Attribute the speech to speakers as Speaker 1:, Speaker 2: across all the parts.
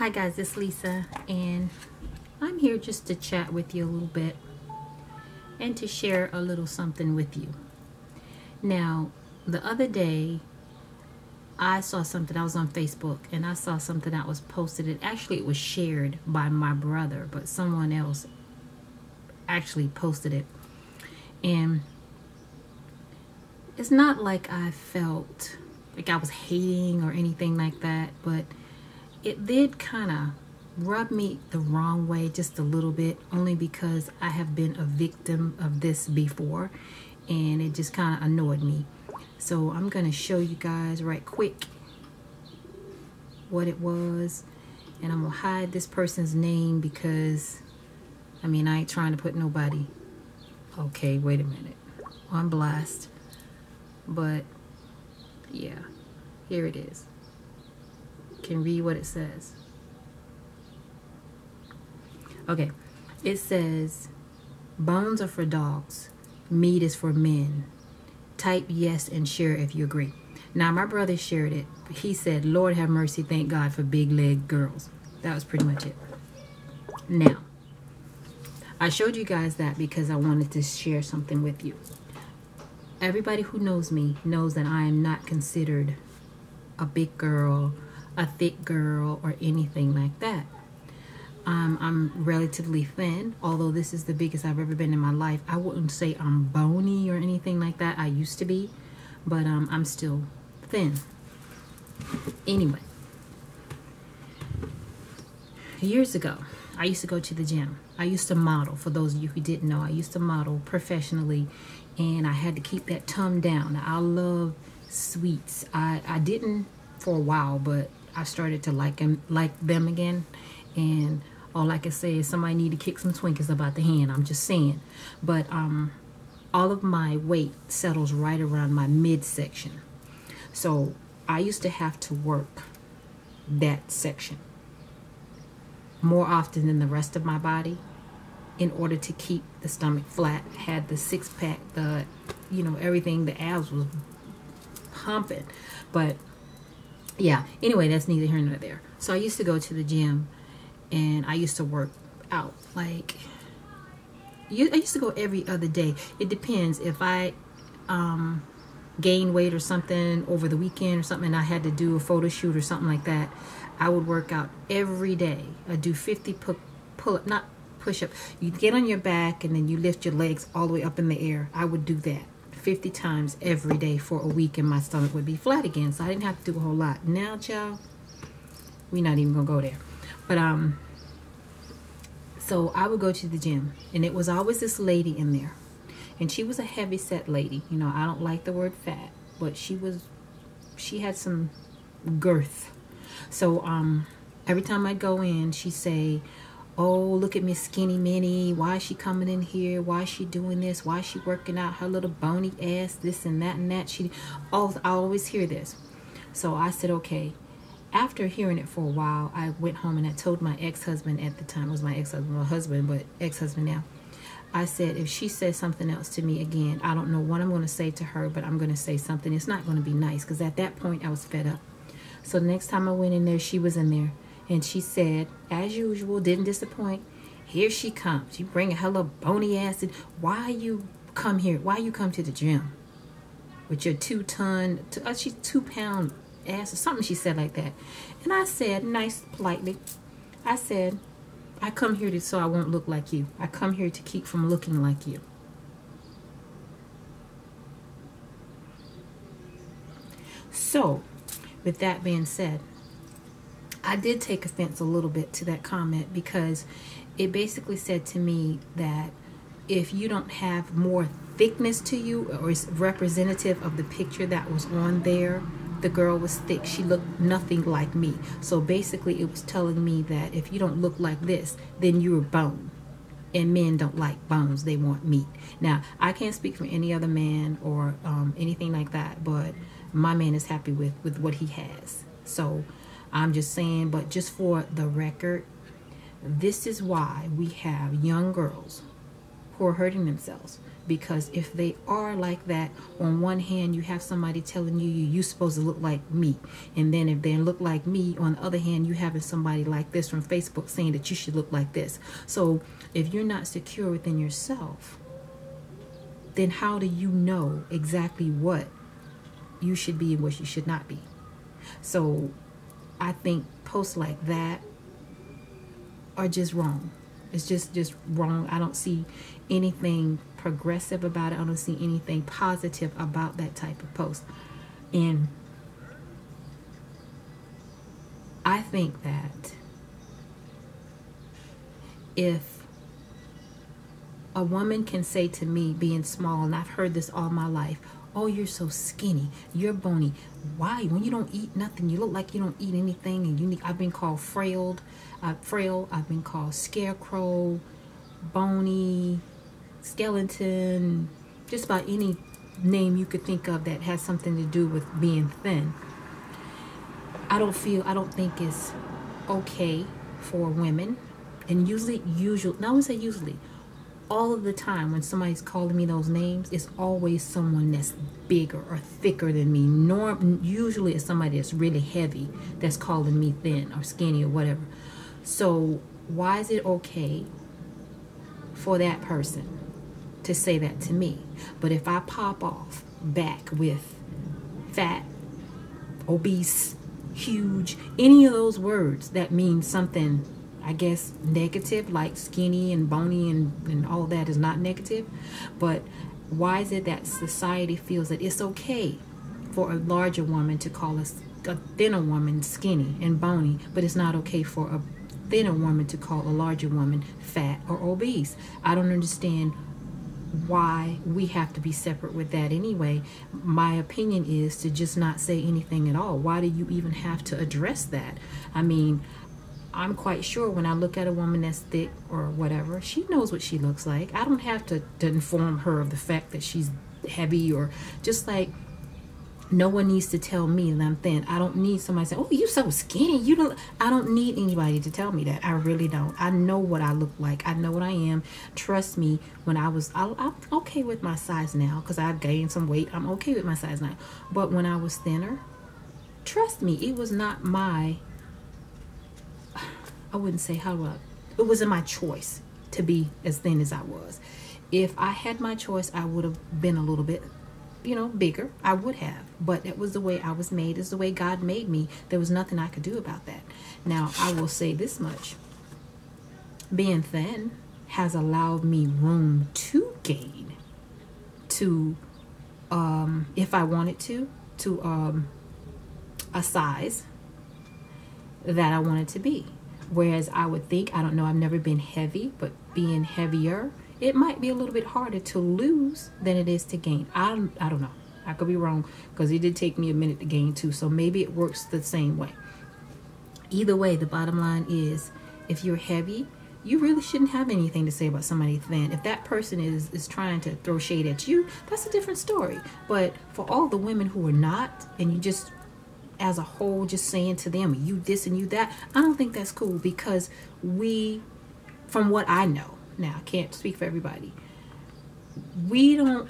Speaker 1: Hi guys, it's Lisa, and I'm here just to chat with you a little bit and to share a little something with you. Now, the other day I saw something. I was on Facebook and I saw something that was posted. It was shared by my brother, but someone else actually posted it. And it's not like I felt like I was hating or anything like that, but it did kind of rub me the wrong way just a little bit, only because I have been a victim of this before and it just kind of annoyed me. So I'm going to show you guys right quick what it was, and I'm going to hide this person's name because I ain't trying to put nobody. Okay, wait a minute. On blast. But yeah, here it is. Can read what it says. Okay, it says, bones are for dogs, meat is for men. Type yes and share if you agree. Now my brother shared it. He said, Lord have mercy, thank God for big leg girls. That was pretty much it. Now, I showed you guys that because I wanted to share something with you. Everybody who knows me knows that I am not considered a big girl, a thick girl, or anything like that. I'm relatively thin, although this is the biggest I've ever been in my life. I wouldn't say I'm bony or anything like that. I used to be, but I'm still thin. Anyway, years ago, I used to go to the gym. I used to model. For those of you who didn't know, I used to model professionally, and I had to keep that tongue down. I love sweets. I didn't for a while, but I started to like them again. And all I can say is somebody need to kick some Twinkies about the hand. I'm just saying. But all of my weight settles right around my midsection. So I used to have to work that section more often than the rest of my body in order to keep the stomach flat. Had the six-pack, everything, the abs was pumping. But yeah, anyway, that's neither here nor there. So I used to go to the gym and I used to work out. I used to go every other day. It depends. If I gain weight or something over the weekend or something and I had to do a photo shoot or something like that, I would work out every day. I do 50 pull-up, not push-up. You get on your back and then you lift your legs all the way up in the air. I would do that 50 times every day for a week, and my stomach would be flat again. So I didn't have to do a whole lot. Now, child, we're not even gonna go there. But so I would go to the gym, and it was always this lady in there, and she was a heavy set lady. I don't like the word fat, but she had some girth. So every time I go in, she'd say, oh, look at Miss Skinny Minnie. Why is she coming in here? Why is she doing this? Why is she working out her little bony ass? This and that and that. I always hear this. So I said, okay. After hearing it for a while, I went home and I told my ex-husband at the time. It was my ex-husband, my husband, but ex-husband now. I said, if she says something else to me again, I don't know what I'm going to say to her, but I'm going to say something. It's not going to be nice, because at that point I was fed up. So the next time I went in there, she was in there. And she said, as usual, didn't disappoint. Here she comes. She bringing her little bony ass in. Why you come here? Why you come to the gym with your 2-pound ass or something? She said like that. And I said, nice, politely, I said, I come here so I won't look like you. I come here to keep from looking like you. So, with that being said, I did take offense a little bit to that comment, because it basically said to me that if you don't have more thickness to you, or is representative of the picture that was on there, the girl was thick. She looked nothing like me. So basically it was telling me that if you don't look like this, then you're bone. And men don't like bones. They want meat. Now, I can't speak for any other man or anything like that, but my man is happy with what he has. So I'm just saying, but just for the record, this is why we have young girls who are hurting themselves. Because if they are like that, on one hand you have somebody telling you're supposed to look like me, and then if they look like me, on the other hand you having somebody like this from Facebook saying that you should look like this. So if you're not secure within yourself, then how do you know exactly what you should be and what you should not be? So I think posts like that are just wrong. It's just wrong. I don't see anything progressive about it. I don't see anything positive about that type of post. And I think that if a woman can say to me, being small, and I've heard this all my life, oh, you're so skinny, you're bony. Why? When you don't eat nothing, you look like you don't eat anything, and I've been called frail, I've been called scarecrow, bony, skeleton, just about any name you could think of that has something to do with being thin. I don't think it's okay for women, and usually, all of the time when somebody's calling me those names, it's always someone that's bigger or thicker than me. Usually it's somebody that's really heavy that's calling me thin or skinny or whatever. So why is it okay for that person to say that to me? But if I pop off back with fat, obese, huge, any of those words that mean something, I guess, negative, like skinny and bony and all that is not negative. But why is it that society feels that it's okay for a larger woman to call a thinner woman skinny and bony, but it's not okay for a thinner woman to call a larger woman fat or obese? I don't understand why we have to be separate with that anyway. My opinion is to just not say anything at all. Why do you even have to address that? I mean, I'm quite sure when I look at a woman that's thick or whatever, she knows what she looks like. I don't have to inform her of the fact that she's heavy, or just like no one needs to tell me that I'm thin. I don't need somebody saying, oh, you so skinny. I don't need anybody to tell me that. I really don't. I know what I look like. I know what I am. Trust me, when I'm okay with my size now because I've gained some weight. I'm okay with my size now. But when I was thinner, trust me, it was not I wouldn't say it wasn't my choice to be as thin as I was. If I had my choice, I would have been a little bit, bigger. I would have, but it was the way I was made. It's the way God made me. There was nothing I could do about that. Now, I will say this much. Being thin has allowed me room to gain if I wanted to a size that I wanted to be. Whereas I would think, I don't know, I've never been heavy, but being heavier, it might be a little bit harder to lose than it is to gain. I don't know. I could be wrong because it did take me a minute to gain too. So maybe it works the same way. Either way, the bottom line is, if you're heavy, you really shouldn't have anything to say about somebody thin. If that person is trying to throw shade at you, that's a different story. But for all the women who are not, and you just as a whole just saying to them, you this and you that, I don't think that's cool, because from what I know, now I can't speak for everybody, we don't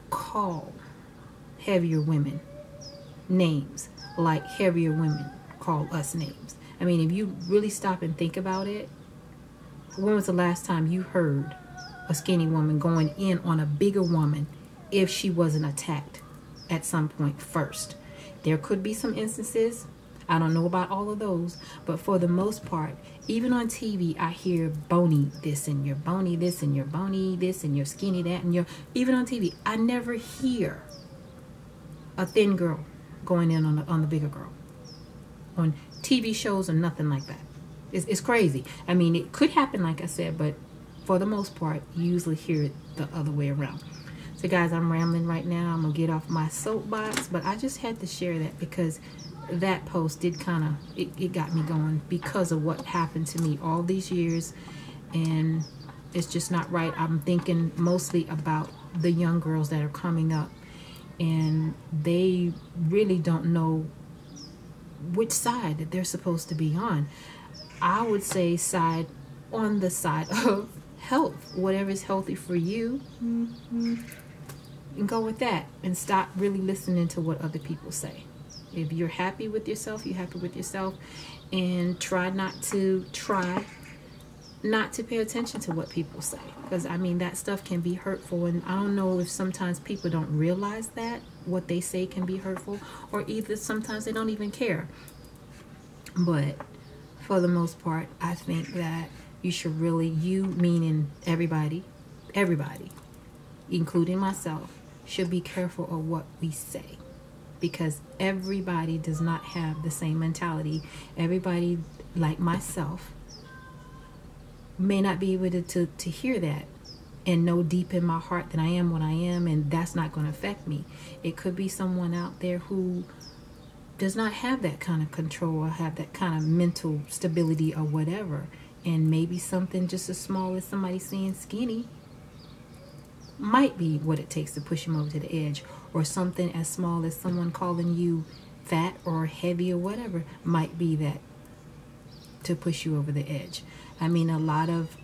Speaker 1: call heavier women names like heavier women call us names. I mean, if you really stop and think about it, when was the last time you heard a skinny woman going in on a bigger woman if she wasn't attacked at some point first? There could be some instances. I don't know about all of those, but for the most part, even on TV, I hear bony this and you're bony this and you're bony this and you're skinny that and even on TV, I never hear a thin girl going in on the bigger girl on TV shows or nothing like that. It's crazy. I mean, it could happen, like I said, but for the most part, you usually hear it the other way around. So guys, I'm rambling right now. I'm gonna get off my soapbox, but I just had to share that because that post did it got me going because of what happened to me all these years, and it's just not right. I'm thinking mostly about the young girls that are coming up, and they really don't know which side that they're supposed to be on. I would say on the side of health, whatever is healthy for you, and go with that, and stop really listening to what other people say. If you're happy with yourself, you're happy with yourself, and try not to pay attention to what people say, because I mean that stuff can be hurtful, and I don't know if sometimes people don't realize that what they say can be hurtful, or either sometimes they don't even care. But for the most part, I think that you should really, you meaning everybody, including myself, should be careful of what we say, because everybody does not have the same mentality. Everybody, like myself, may not be able to hear that and know deep in my heart that I am what I am, and that's not going to affect me. It could be someone out there who does not have that kind of control or have that kind of mental stability or whatever, and maybe something just as small as somebody saying skinny might be what it takes to push them over to the edge, or something as small as someone calling you fat or heavy or whatever might be that to push you over the edge. I mean, a lot of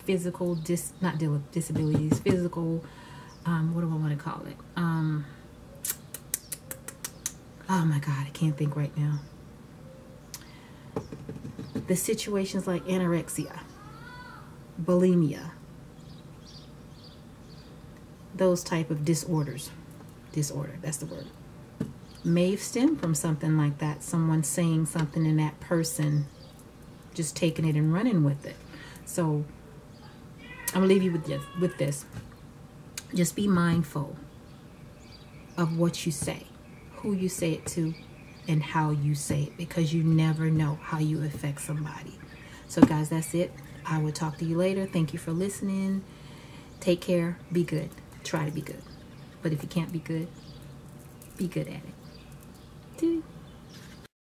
Speaker 1: physical disabilities, physical, what do I want to call it? Oh my God, I can't think right now. The situations like anorexia, bulimia, those type of disorder, that's the word, may stem from something like that. Someone saying something and that person just taking it and running with it. So I'm gonna leave you with this. Just be mindful of what you say, who you say it to, and how you say it, because you never know how you affect somebody. So guys, that's it. I will talk to you later. Thank you for listening. Take care. Be good. Try to be good. But if you can't be good at it.